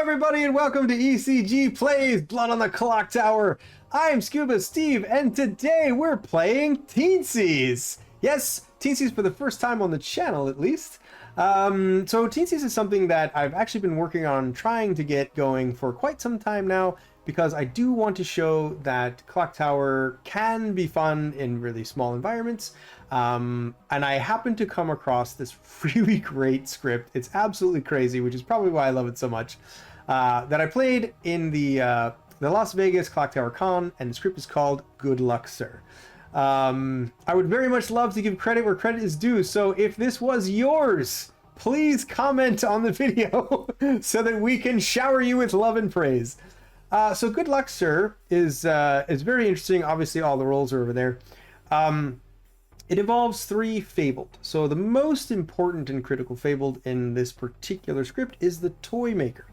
everybody, and welcome to ECG Plays Blood on the Clocktower. I'm Scuba Steve, and today we're playing Teensies. Yes, Teensies for the first time on the channel, at least. So Teensies is something that I've actually been working on trying to get going for quite some time now, because I do want to show that Clocktower can be fun in really small environments. And I happened to come across this really great script. It's absolutely crazy, which is probably why I love it so much. That I played in the Las Vegas Clocktower Con, and the script is called Good Luck, Sir. I would very much love to give credit where credit is due, so if this was yours, please comment on the video so that we can shower you with love and praise. So Good Luck, Sir is very interesting. Obviously, all the roles are over there. It involves 3 fabled. So the most important and critical fabled in this particular script is the Toy Maker.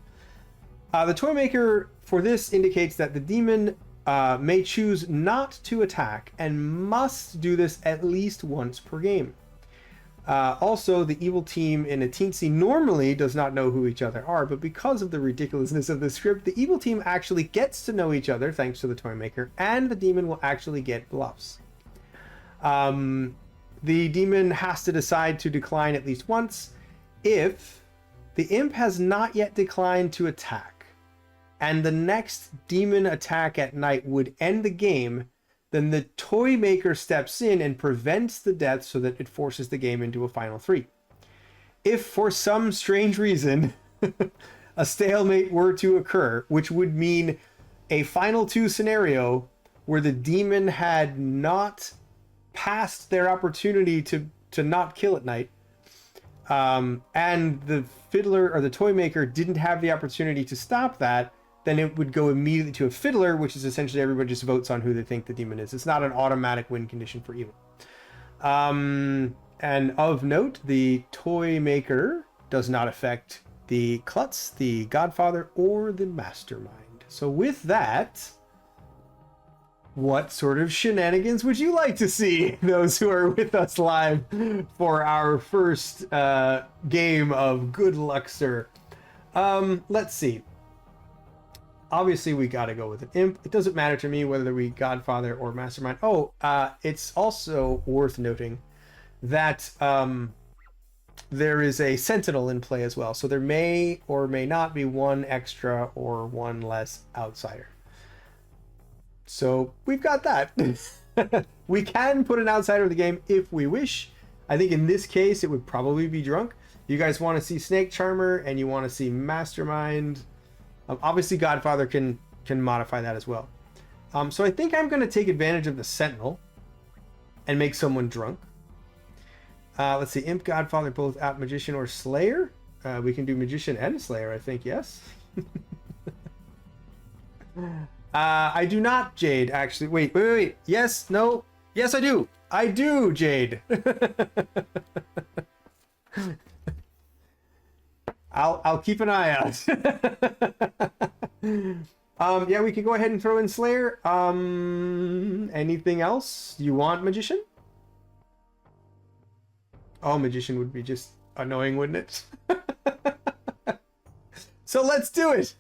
The Toy Maker for this indicates that the demon may choose not to attack and must do this at least once per game. Also, the evil team in a Teensie normally does not know who each other are, but because of the ridiculousness of the script, the evil team actually gets to know each other thanks to the Toy Maker, and the demon will actually get bluffs. The demon has to decide to decline at least once. If the imp has not yet declined to attack, and the next demon attack at night would end the game, then the Toy Maker steps in and prevents the death so that it forces the game into a final 3. If for some strange reason a stalemate were to occur, which would mean a final 2 scenario where the demon had not passed their opportunity to not kill at night, and the fiddler or the Toy Maker didn't have the opportunity to stop that, then it would go immediately to a fiddler, which is essentially everybody just votes on who they think the demon is. It's not an automatic win condition for evil. And of note, the Toy Maker does not affect the Klutz, the Godfather, or the Mastermind. So with that, what sort of shenanigans would you like to see, those who are with us live for our first game of Good Luck, Sir? Let's see. Obviously, we got to go with an imp. It doesn't matter to me whether we Godfather or Mastermind. Oh, it's also worth noting that there is a Sentinel in play as well. So there may or may not be 1 extra or 1 less outsider. So we've got that. We can put an outsider in the game if we wish. I think in this case, it would probably be Drunk. You guys want to see Snake Charmer and you want to see Mastermind. Obviously, Godfather can modify that as well. So I think I'm going to take advantage of the Sentinel and make someone Drunk. Let's see, Imp, Godfather, both out Magician or Slayer. We can do Magician and Slayer, I think, yes. I do not, Jade, actually. Wait. Yes, no. Yes, I do. I do, Jade. I'll keep an eye out. Yeah, we can go ahead and throw in Slayer. Anything else? You want Magician? Oh, Magician would be just annoying, wouldn't it? So let's do it.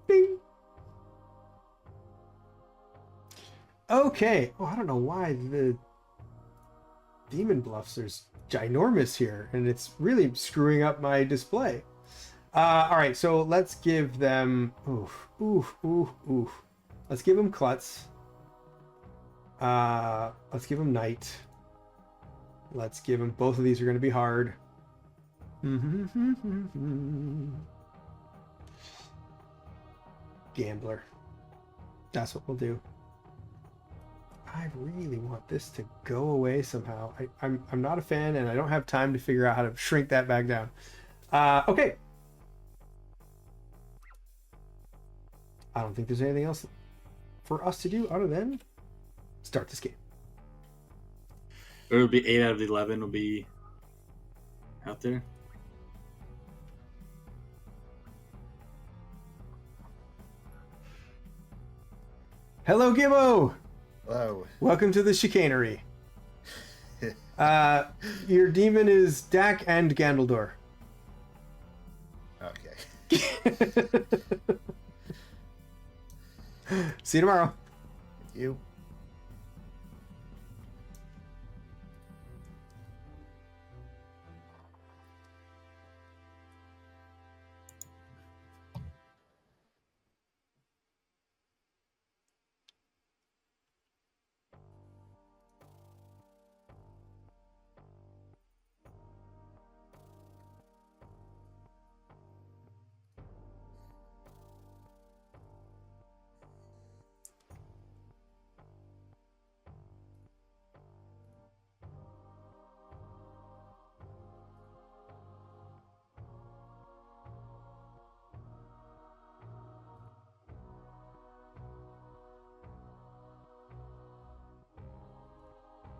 Bing. Okay. Oh, I don't know why the demon bluffs are ginormous here, and it's really screwing up my display. All right, so let's give them oof. Let's give them Klutz. Let's give them Knight. Let's give them, both of these are going to be hard. Gambler. That's what we'll do. I really want this to go away somehow. I'm not a fan, and I don't have time to figure out how to shrink that back down. Okay. I don't think there's anything else for us to do other than start this game. It would be 8 out of 11 will be out there. Hello, Gibbo! Hello. Welcome to the chicanery. Your demon is Dak and Gandaldor. See you tomorrow. You.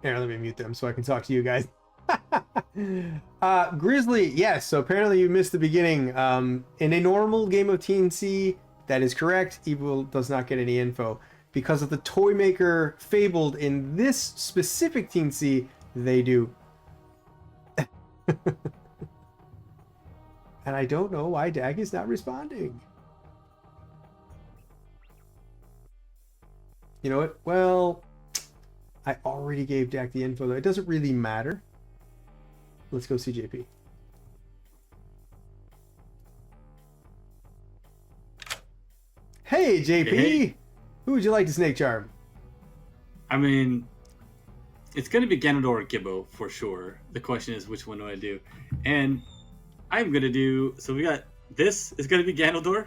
Here, let me mute them so I can talk to you guys. Grizzly, yes. So apparently you missed the beginning. In a normal game of Teensie, that is correct. Evil does not get any info. Because of the toy maker fabled in this specific Teensie, they do. And I don't know why Dag is not responding. You know what? Well, I already gave Dak the info, though. It doesn't really matter. Let's go see JP. Hey, JP! Hey. Who would you like to snake charm? I mean, it's going to be Ganondorf or Gibbo for sure. The question is, which one do I do? And I'm going to do... So we got... This is going to be Ganondorf.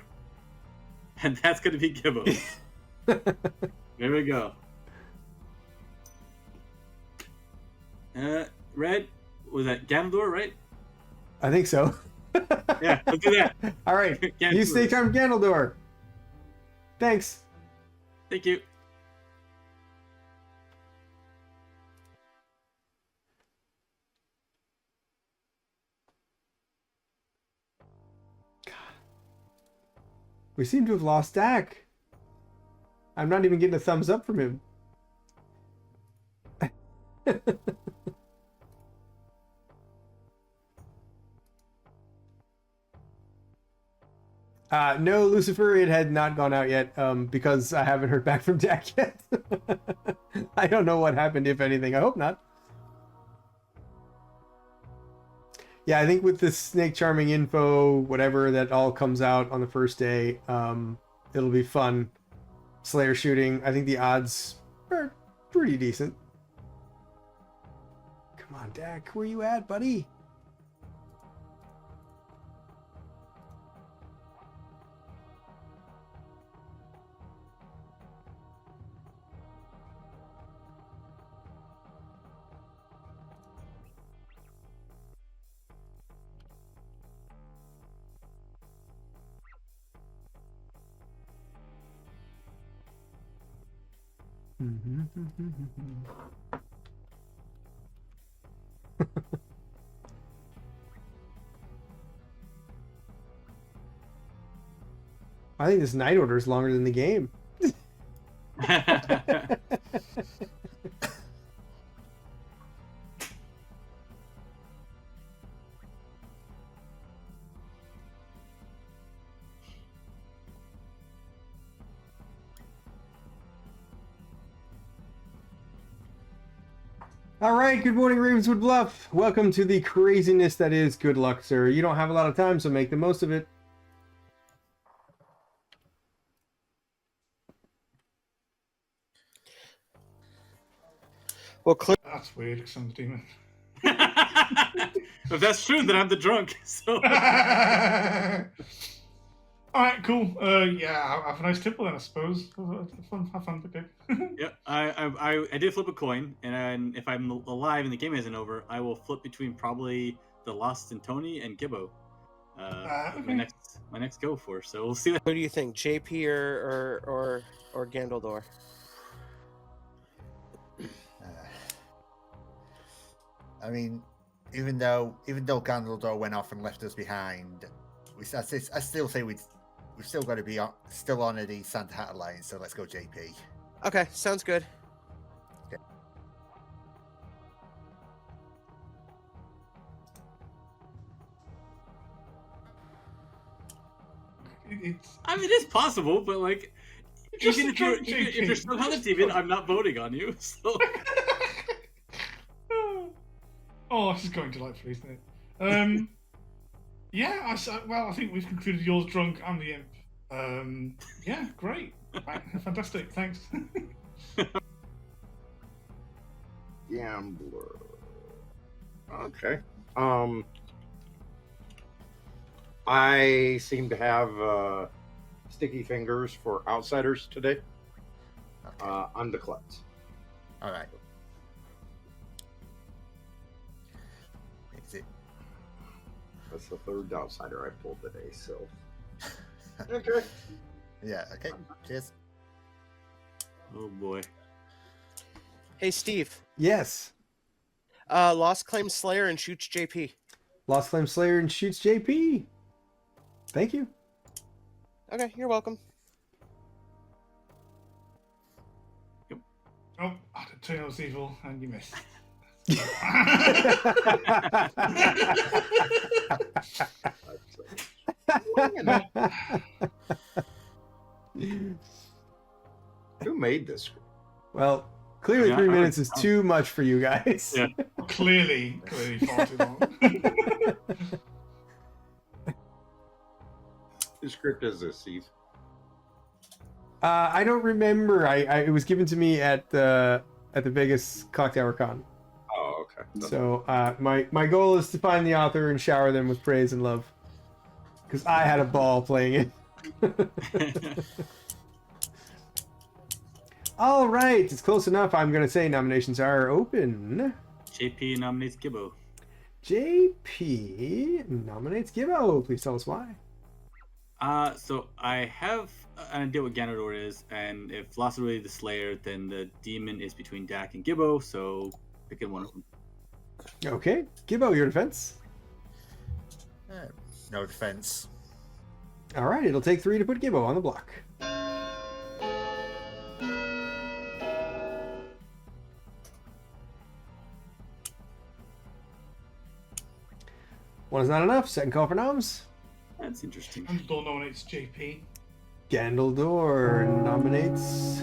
And that's going to be Gibbo. There we go. Red, was that Ganondorf, right? I think so. Yeah, let's do that. All right. You snake charm Ganondorf. Thanks. Thank you. We seem to have lost Dak. I'm not even getting a thumbs up from him. No, Lucifer, it had not gone out yet because I haven't heard back from Dak yet. I don't know what happened, if anything. I hope not. Yeah, I think with the snake charming info, whatever, that all comes out on the first day, it'll be fun. Slayer shooting, I think the odds are pretty decent. Come on, Dak, where you at, buddy? I think this night order is longer than the game. All right, good morning, Ravenswood Bluff. Welcome to the craziness that is Good Luck, sir. You don't have a lot of time, so make the most of it. Well, That's weird, because I'm the demon. If that's true, then I'm the drunk. So Alright, cool. Yeah, have a nice tipple then, I suppose. Have fun, big dick. yeah, I did flip a coin, and if I'm alive and the game isn't over, I will flip between probably the Lost and Tony and Gibbo. Okay. My next go for. So we'll see. who do you think, JP or Gandaldor? I mean, even though Gandaldor went off and left us behind, I still say we've still got to be still on the Santa Hat Alliance. So let's go JP. Okay, sounds good. It's I mean, it's possible, but like, just even a if you're, joke, even JP. if you're somehow the demon, I'm not voting on you. So Oh, this is going delightfully, isn't it? Yeah, I think we've concluded yours drunk and the imp. Yeah, great. Fantastic, thanks. Gambler. Okay. I seem to have sticky fingers for outsiders today. Okay. I'm the klutz. All right. Is it? That's the third outsider I pulled today, so. Okay. Yeah. Okay. Cheers. oh boy. Hey, Steve. Yes. Lost Claim Slayer and shoots JP. Lost Claim Slayer and shoots JP. Thank you. Okay, you're welcome. Oh, I did turn was evil and you missed. Who made this? Well, clearly Yeah, 3 I minutes would- is too much for you guys. Yeah. Clearly far too long. Whose script is this, Steve? I don't remember. It was given to me at the Vegas Clocktower Con. Oh, okay. So my goal is to find the author and shower them with praise and love, because I had a ball playing it. All right, it's close enough. I'm gonna say nominations are open. JP nominates Gibbo. JP nominates Gibbo. Please tell us why. So I have an idea what Ganondorf is, and if Lost is really the Slayer, then the demon is between Dak and Gibbo, so picking one of them. Okay, Gibbo, your defense. No defense. All right, it'll take 3 to put Gibbo on the block. One is not enough. Second call for noms. That's interesting. Dumbledore nominates JP. Gandaldor nominates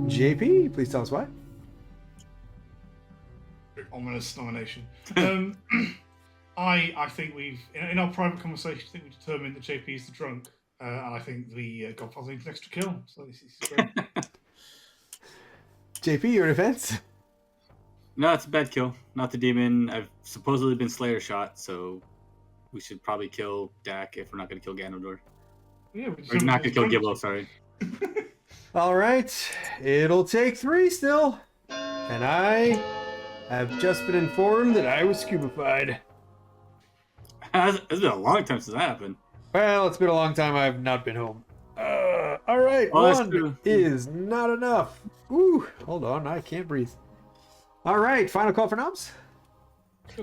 JP. Please tell us why. Ominous nomination. I think we've in our private conversation, I think we determined that JP is the drunk, and I think the Godfather needs an extra kill. So this is great. JP, your defense. No, it's a bad kill. Not the demon. I've supposedly been Slayer shot, so we should probably kill Dak if we're not going to kill Ganondorf. Yeah, Or not going to kill Gibbo, sorry. All right, it'll take 3 still, and I have just been informed that I was scubified. It's been a long time since that happened. Well, it's been a long time I've not been home. All right, Oh, that's 1 true. is not enough. Ooh, hold on, I can't breathe. All right, final call for noms.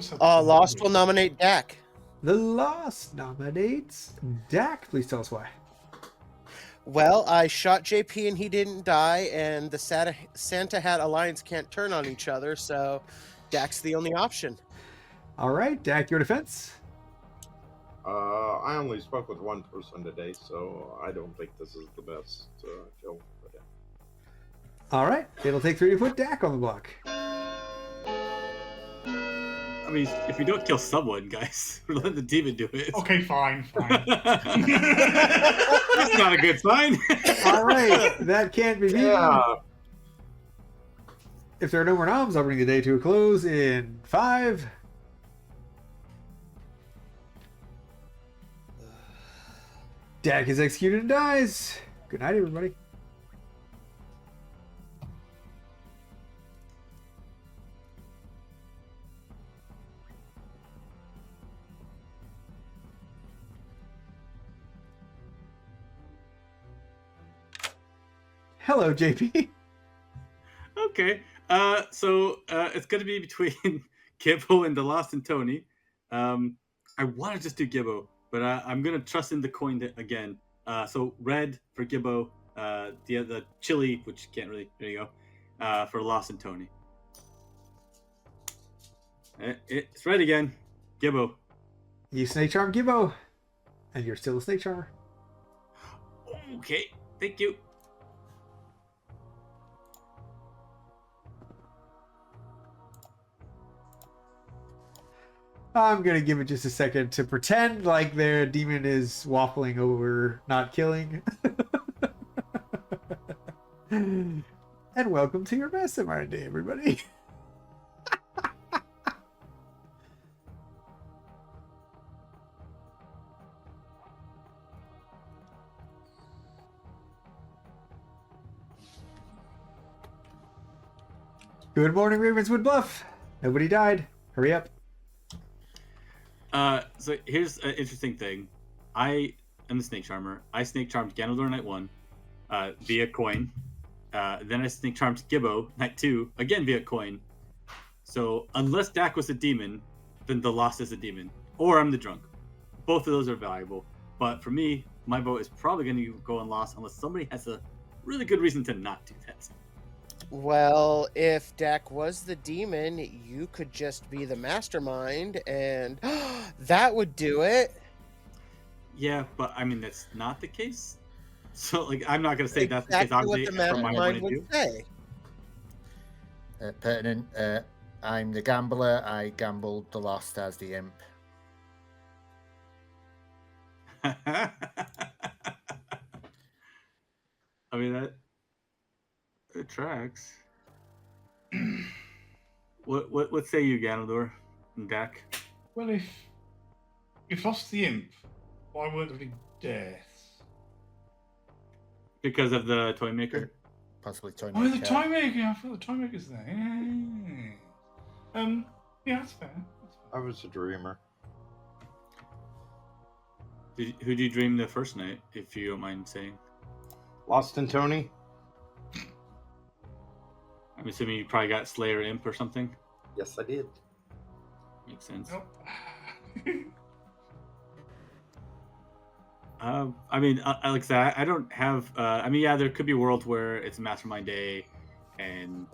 Lost will nominate Dak. The Lost nominates Dak. Please tell us why. Well, I shot JP and he didn't die, and the Santa Hat Alliance can't turn on each other, so Dak's the only option. All right, Dak, your defense. I only spoke with one person today, so I don't think this is the best kill. But, yeah. All right, it'll take 3 to put Dak on the block. I mean, if we don't kill someone, guys, we're letting the demon do it. Okay, fine. That's not a good sign. All right, that can't be beaten. Yeah. If there are no more noms, I'll bring the day to a close in 5. Dak is executed and dies. Good night, everybody. Hello, JP. Okay. So it's going to be between Gibbo and the Lost and Tony. I want to just do Gibbo, but I'm going to trust in the coin again. So red for Gibbo, the chili, which can't really, there you go, for Lost and Tony. It's red again. Gibbo. You snake charm Gibbo, and you're still a snake charmer. Okay, thank you. I'm gonna give it just a second to pretend like their demon is waffling over not killing. And welcome to your mastermind day, everybody. Good morning, Ravenswood Bluff. Nobody died. Hurry up. So here's an interesting thing. I am the Snake Charmer. I Snake Charmed Ganondorf Night 1 via coin. Then I Snake Charmed Gibbo Night 2 again via coin. So unless Dak was a demon, then the Lost is a demon. Or I'm the drunk. Both of those are valuable. But for me, my vote is probably going to go on Lost unless somebody has a really good reason to not do that. Well, if Dak was the demon, you could just be the mastermind, and that would do it. Yeah, but I mean, that's not the case. So, like, I'm not going to say that's the Exactly case, what obviously, the from my point mastermind of would view. say. Pertinent. I'm the gambler. I gambled the Lost as the imp. I mean, that tracks. What say you, Ganondorf and Dak? Well, if Lost the imp, why weren't there any deaths? Because of the toy maker? Possibly Toy Oh, the Maker. toy maker. I thought the toy maker's there. Yeah, that's fair. I was a dreamer. Who did you dream the first night, if you don't mind saying? Lost and Tony? I'm assuming you probably got Slayer Imp or something? Yes, I did. Makes sense. Nope. I mean, like I said, I don't have. I mean, yeah, there could be worlds where it's Mastermind Day, and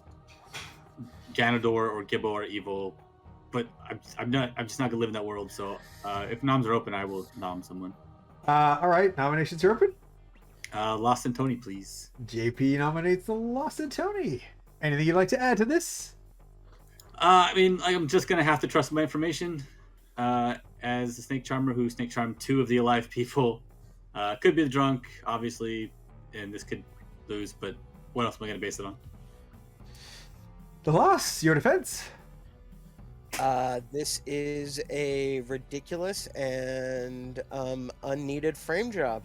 Ganondorf or Gibbo are evil, but I'm just not gonna live in that world. So, if noms are open, I will nom someone. All right, nominations are open. Lost and Tony, please. JP nominates the Lost and Tony. Anything you'd like to add to this? I mean, I'm just gonna have to trust my information. As the Snake Charmer who Snake Charmed 2 of the alive people, could be the drunk, obviously, and this could lose. But what else am I gonna base it on? The Lost, your defense. This is a ridiculous and unneeded frame job.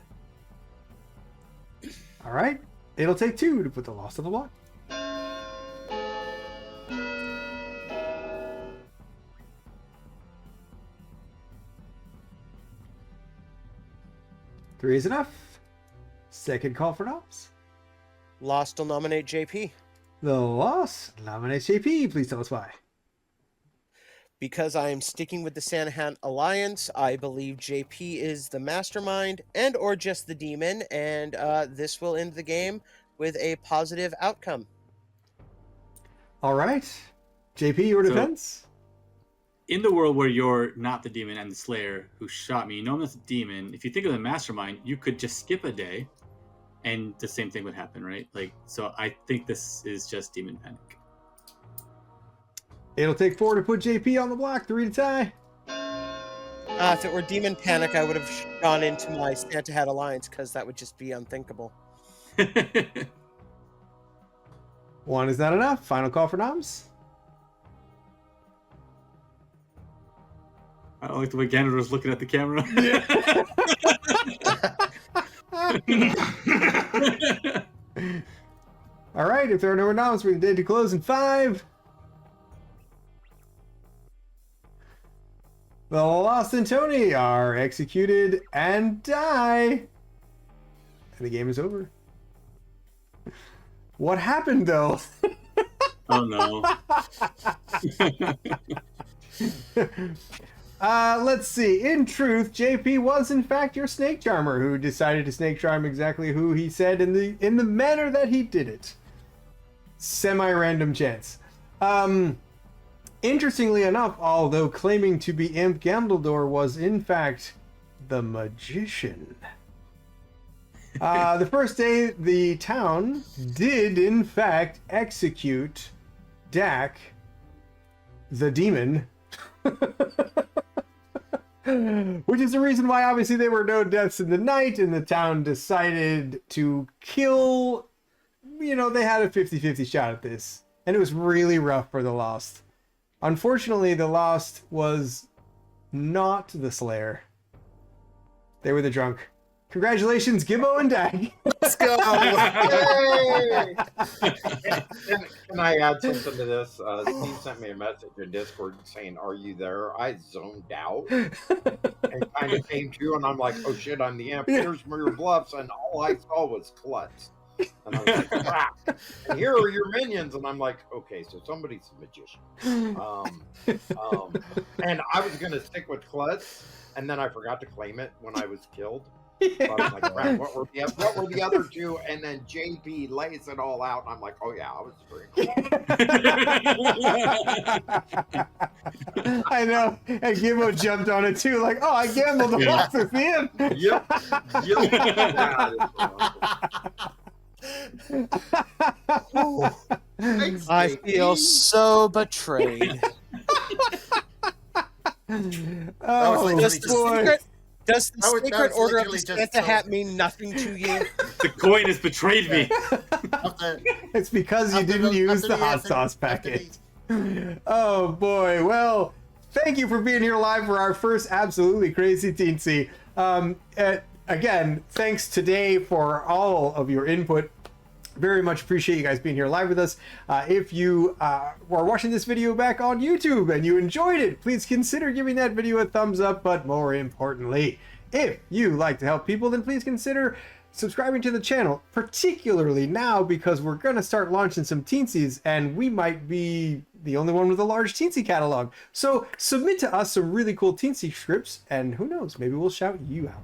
All right, it'll take 2 to put the Lost on the block. Three is enough. Second call for noms. Lost will nominate JP. The Lost nominates JP. Please tell us why. Because I am sticking with the Santa Hat Alliance, I believe JP is the mastermind and or just the demon, and this will end the game with a positive outcome. All right, JP, your So- defense. In the world where you're not the demon and the Slayer who shot me, you know I'm not the demon. If you think of the Mastermind, you could just skip a day, and the same thing would happen, right? Like, so I think this is just Demon Panic. It'll take 4 to put JP on the block. 3 to tie. If it were Demon Panic, I would have gone into my Santa Hat Alliance because that would just be unthinkable. 1 is not enough. Final call for noms. I don't like the way Ganondorf's looking at the camera. All right, if there are no more noms, we're dead to close in 5. The Lost and Tony are executed and die. And the game is over. What happened, though? Oh no. Let's see. In truth, JP was in fact your snake charmer who decided to snake charm exactly who he said in the manner that he did it. Semi-random chance. Interestingly enough, although claiming to be Imp Gambledore was in fact the magician. The first day, the town did, in fact, execute Dak, the demon. Which is the reason why, obviously, there were no deaths in the night, and the town decided to kill. You know, they had a 50-50 shot at this, and it was really rough for the Lost. Unfortunately, the Lost was not the Slayer. They were the drunk. Congratulations, Gibbo and Dag. Let's go. Yay! Can I add something to this? Steve sent me a message in Discord saying, "Are you there?" I zoned out and kind of came to, and I'm like, "Oh shit, I'm the imp. Here's your bluffs," and all I saw was Klutz. And I was like, crap. And here are your minions. And I'm like, okay, so somebody's a magician. And I was going to stick with Klutz, and then I forgot to claim it when I was killed. So I was like, crap, what were the other two? And then JP lays it all out. And I'm like, oh, yeah, I was very I know. And Gibbo jumped on it too, like, oh, I gambled the box with him. Yep. Thanks, I JP. feel so betrayed. Oh, was boy. Does the That was sacred order of the literally just Santa so- hat mean nothing to you? The coin has betrayed me. After- It's because you after didn't use after the hot after- sauce after packet. Oh, boy. Well, thank you for being here live for our first absolutely crazy Teensy. Again, thanks today for all of your input. Very much appreciate you guys being here live with us. If you were watching this video back on YouTube and you enjoyed it, please consider giving that video a thumbs up. But more importantly, if you like to help people, then please consider subscribing to the channel, particularly now because we're going to start launching some Teensies, and we might be the only one with a large Teensy catalog. So submit to us some really cool Teensy scripts, and who knows, maybe we'll shout you out.